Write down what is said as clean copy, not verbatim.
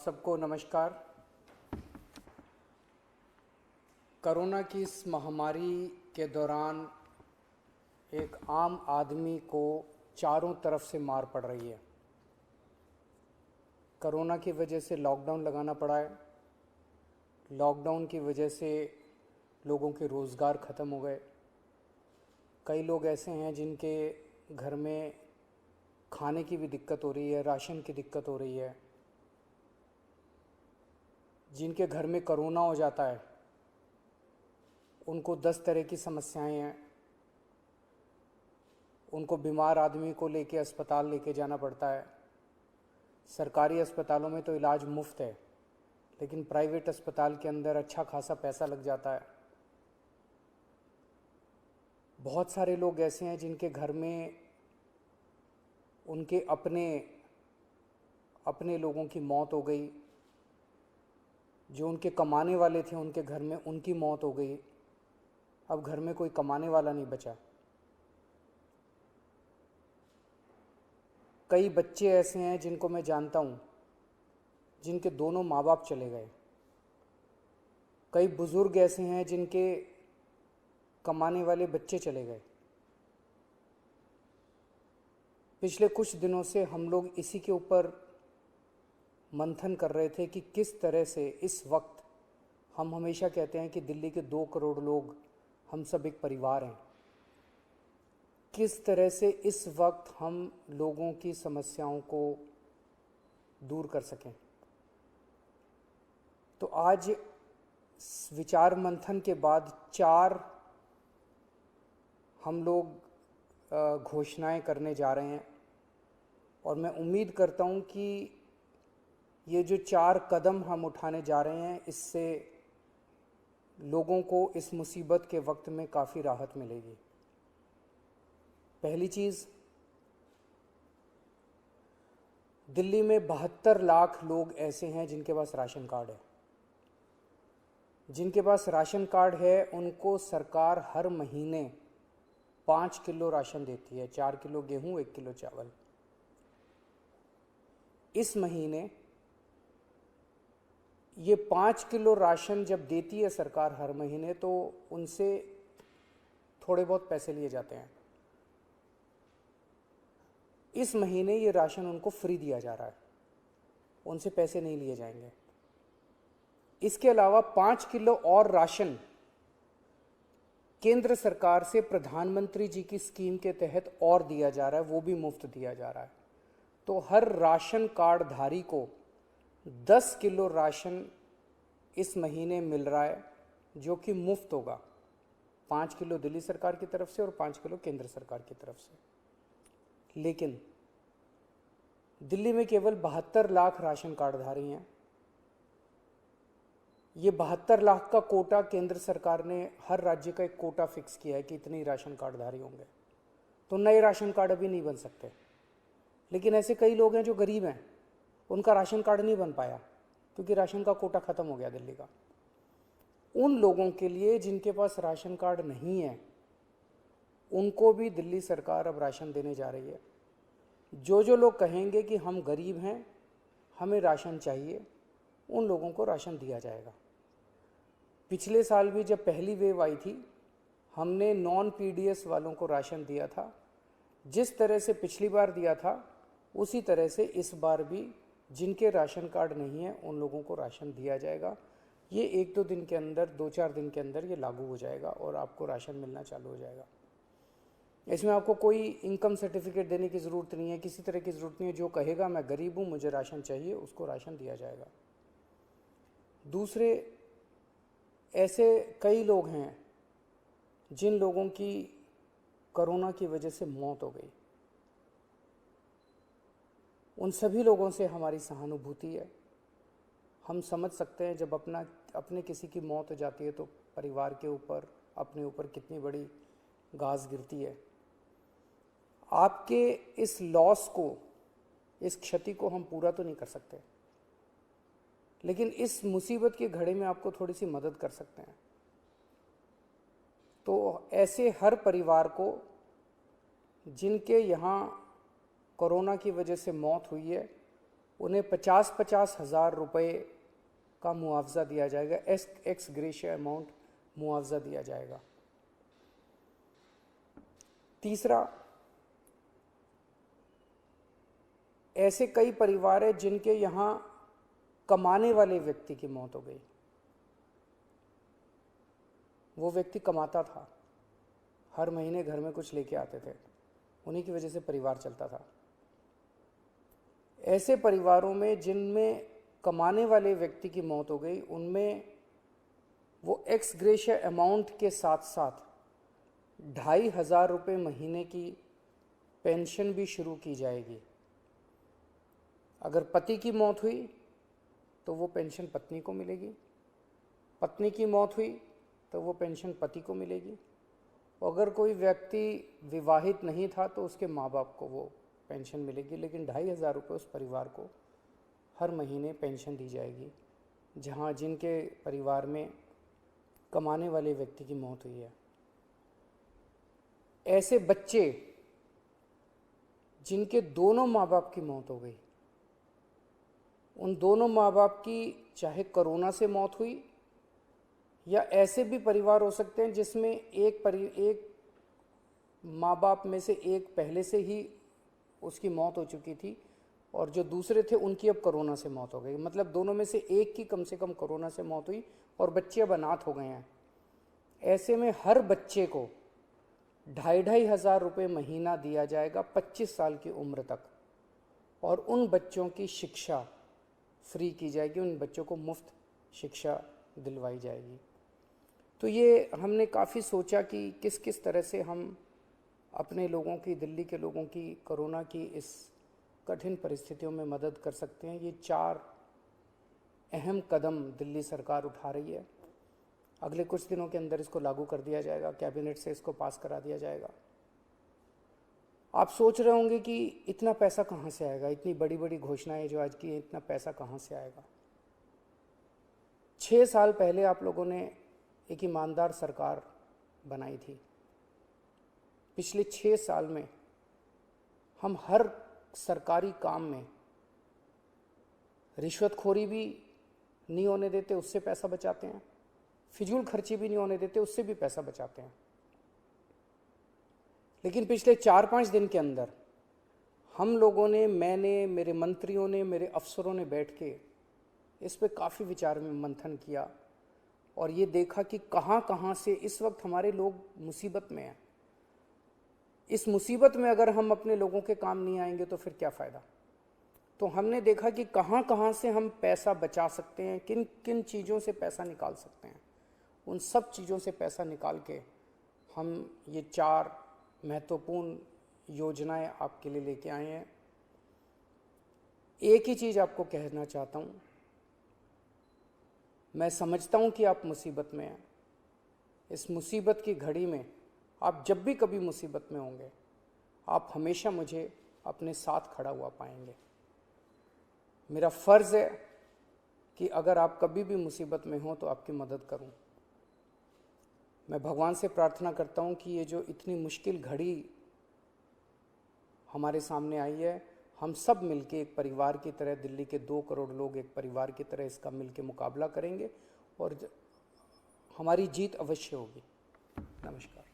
सबको नमस्कार। कोरोना की इस महामारी के दौरान एक आम आदमी को चारों तरफ से मार पड़ रही है। कोरोना की वजह से लॉकडाउन लगाना पड़ा है। लॉकडाउन की वजह से लोगों के रोज़गार ख़त्म हो गए। कई लोग ऐसे हैं जिनके घर में खाने की भी दिक्कत हो रही है, राशन की दिक्कत हो रही है। जिनके घर में कोरोना हो जाता है उनको 10 तरह की समस्याएं हैं। उनको बीमार आदमी को लेके अस्पताल लेके जाना पड़ता है। सरकारी अस्पतालों में तो इलाज मुफ्त है, लेकिन प्राइवेट अस्पताल के अंदर अच्छा खासा पैसा लग जाता है। बहुत सारे लोग ऐसे हैं जिनके घर में उनके अपने लोगों की मौत हो गई। जो उनके कमाने वाले थे उनके घर में उनकी मौत हो गई। अब घर में कोई कमाने वाला नहीं बचा। कई बच्चे ऐसे हैं जिनको मैं जानता हूँ जिनके दोनों माँ बाप चले गए। कई बुज़ुर्ग ऐसे हैं जिनके कमाने वाले बच्चे चले गए। पिछले कुछ दिनों से हम लोग इसी के ऊपर मंथन कर रहे थे कि किस तरह से इस वक्त, हम हमेशा कहते हैं कि दिल्ली के 2 करोड़ लोग हम सब एक परिवार हैं, किस तरह से इस वक्त हम लोगों की समस्याओं को दूर कर सकें। तो आज विचार मंथन के बाद 4 हम लोग घोषणाएं करने जा रहे हैं और मैं उम्मीद करता हूं कि ये जो 4 कदम हम उठाने जा रहे हैं इससे लोगों को इस मुसीबत के वक्त में काफ़ी राहत मिलेगी। पहली चीज़, दिल्ली में 72 लाख लोग ऐसे हैं जिनके पास राशन कार्ड है। जिनके पास राशन कार्ड है उनको सरकार हर महीने 5 किलो राशन देती है, 4 किलो गेहूं, 1 किलो चावल। इस महीने ये 5 किलो राशन जब देती है सरकार हर महीने, तो उनसे थोड़े बहुत पैसे लिए जाते हैं। इस महीने ये राशन उनको फ्री दिया जा रहा है, उनसे पैसे नहीं लिए जाएंगे। इसके अलावा 5 किलो और राशन केंद्र सरकार से प्रधानमंत्री जी की स्कीम के तहत और दिया जा रहा है, वो भी मुफ्त दिया जा रहा है। तो हर राशन कार्ड धारी को 10 किलो राशन इस महीने मिल रहा है, जो कि मुफ्त होगा। 5 किलो दिल्ली सरकार की तरफ से और 5 किलो केंद्र सरकार की तरफ से। लेकिन दिल्ली में केवल 72 लाख राशन कार्डधारी हैं। ये 72 लाख का कोटा केंद्र सरकार ने, हर राज्य का एक कोटा फिक्स किया है कि इतने ही राशन कार्डधारी होंगे। तो नए राशन कार्ड अभी नहीं बन सकते। लेकिन ऐसे कई लोग हैं जो गरीब हैं, उनका राशन कार्ड नहीं बन पाया क्योंकि राशन का कोटा ख़त्म हो गया दिल्ली का। उन लोगों के लिए जिनके पास राशन कार्ड नहीं है, उनको भी दिल्ली सरकार अब राशन देने जा रही है। जो लोग कहेंगे कि हम गरीब हैं, हमें राशन चाहिए, उन लोगों को राशन दिया जाएगा। पिछले साल भी जब पहली वेव आई थी, हमने नॉन पीडीएस वालों को राशन दिया था। जिस तरह से पिछली बार दिया था उसी तरह से इस बार भी जिनके राशन कार्ड नहीं है उन लोगों को राशन दिया जाएगा। ये 1-2 दिन के अंदर, 2-4 दिन के अंदर ये लागू हो जाएगा और आपको राशन मिलना चालू हो जाएगा। इसमें आपको कोई इनकम सर्टिफिकेट देने की ज़रूरत नहीं है, किसी तरह की ज़रूरत नहीं है। जो कहेगा मैं गरीब हूँ, मुझे राशन चाहिए, उसको राशन दिया जाएगा। दूसरे, ऐसे कई लोग हैं जिन लोगों की कोरोना की वजह से मौत हो गई। उन सभी लोगों से हमारी सहानुभूति है। हम समझ सकते हैं जब अपने किसी की मौत हो जाती है तो परिवार के ऊपर, अपने ऊपर कितनी बड़ी गाज गिरती है। आपके इस लॉस को, इस क्षति को हम पूरा तो नहीं कर सकते, लेकिन इस मुसीबत की घड़ी में आपको थोड़ी सी मदद कर सकते हैं। तो ऐसे हर परिवार को जिनके यहाँ कोरोना की वजह से मौत हुई है, उन्हें 50-50 हज़ार रुपये का मुआवजा दिया जाएगा, एक्स ग्रेशिया अमाउंट मुआवजा दिया जाएगा। तीसरा, ऐसे कई परिवार हैं जिनके यहाँ कमाने वाले व्यक्ति की मौत हो गई। वो व्यक्ति कमाता था, हर महीने घर में कुछ लेके आते थे, उन्हीं की वजह से परिवार चलता था। ऐसे परिवारों में जिनमें कमाने वाले व्यक्ति की मौत हो गई, उनमें वो एक्स ग्रेशिया अमाउंट के साथ साथ 2,500 रुपये महीने की पेंशन भी शुरू की जाएगी। अगर पति की मौत हुई तो वो पेंशन पत्नी को मिलेगी, पत्नी की मौत हुई तो वो पेंशन पति को मिलेगी, अगर कोई व्यक्ति विवाहित नहीं था तो उसके माँ बाप को वो पेंशन मिलेगी। लेकिन 2,500 रुपये उस परिवार को हर महीने पेंशन दी जाएगी जहाँ जिनके परिवार में कमाने वाले व्यक्ति की मौत हुई है। ऐसे बच्चे जिनके दोनों माँ बाप की मौत हो गई, उन दोनों माँ बाप की चाहे कोरोना से मौत हुई या ऐसे भी परिवार हो सकते हैं जिसमें एक माँ बाप में से एक पहले से ही उसकी मौत हो चुकी थी और जो दूसरे थे उनकी अब कोरोना से मौत हो गई। मतलब दोनों में से एक की कम से कम कोरोना से मौत हुई और बच्चे अब अनाथ हो गए हैं। ऐसे में हर बच्चे को 2,500 रुपये महीना दिया जाएगा 25 साल की उम्र तक, और उन बच्चों की शिक्षा फ्री की जाएगी, उन बच्चों को मुफ्त शिक्षा दिलवाई जाएगी। तो ये हमने काफ़ी सोचा कि किस किस तरह से हम अपने लोगों की, दिल्ली के लोगों की कोरोना की इस कठिन परिस्थितियों में मदद कर सकते हैं। ये 4 अहम कदम दिल्ली सरकार उठा रही है। अगले कुछ दिनों के अंदर इसको लागू कर दिया जाएगा, कैबिनेट से इसको पास करा दिया जाएगा। आप सोच रहे होंगे कि इतना पैसा कहाँ से आएगा, इतनी बड़ी बड़ी घोषणाएं जो आज की हैं, इतना पैसा कहाँ से आएगा। 6 साल पहले आप लोगों ने एक ईमानदार सरकार बनाई थी। पिछले 6 साल में हम हर सरकारी काम में रिश्वतखोरी भी नहीं होने देते, उससे पैसा बचाते हैं, फिजूल खर्ची भी नहीं होने देते, उससे भी पैसा बचाते हैं। लेकिन पिछले 4-5 दिन के अंदर हम लोगों ने, मैंने, मेरे मंत्रियों ने, मेरे अफसरों ने बैठ के इस पे काफ़ी विचार में मंथन किया और ये देखा कि कहाँ कहाँ से इस वक्त हमारे लोग मुसीबत में हैं। इस मुसीबत में अगर हम अपने लोगों के काम नहीं आएंगे तो फिर क्या फ़ायदा। तो हमने देखा कि कहाँ कहाँ से हम पैसा बचा सकते हैं, किन किन चीज़ों से पैसा निकाल सकते हैं। उन सब चीज़ों से पैसा निकाल के हम ये 4 महत्वपूर्ण योजनाएं आपके लिए लेके आए हैं। एक ही चीज़ आपको कहना चाहता हूँ, मैं समझता हूँ कि आप मुसीबत में हैं। इस मुसीबत की घड़ी में आप जब भी कभी मुसीबत में होंगे, आप हमेशा मुझे अपने साथ खड़ा हुआ पाएंगे। मेरा फ़र्ज़ है कि अगर आप कभी भी मुसीबत में हो तो आपकी मदद करूं। मैं भगवान से प्रार्थना करता हूं कि ये जो इतनी मुश्किल घड़ी हमारे सामने आई है, हम सब मिलके एक परिवार की तरह, दिल्ली के 2 करोड़ लोग एक परिवार की तरह इसका मिलके मुकाबला करेंगे और हमारी जीत अवश्य होगी। नमस्कार।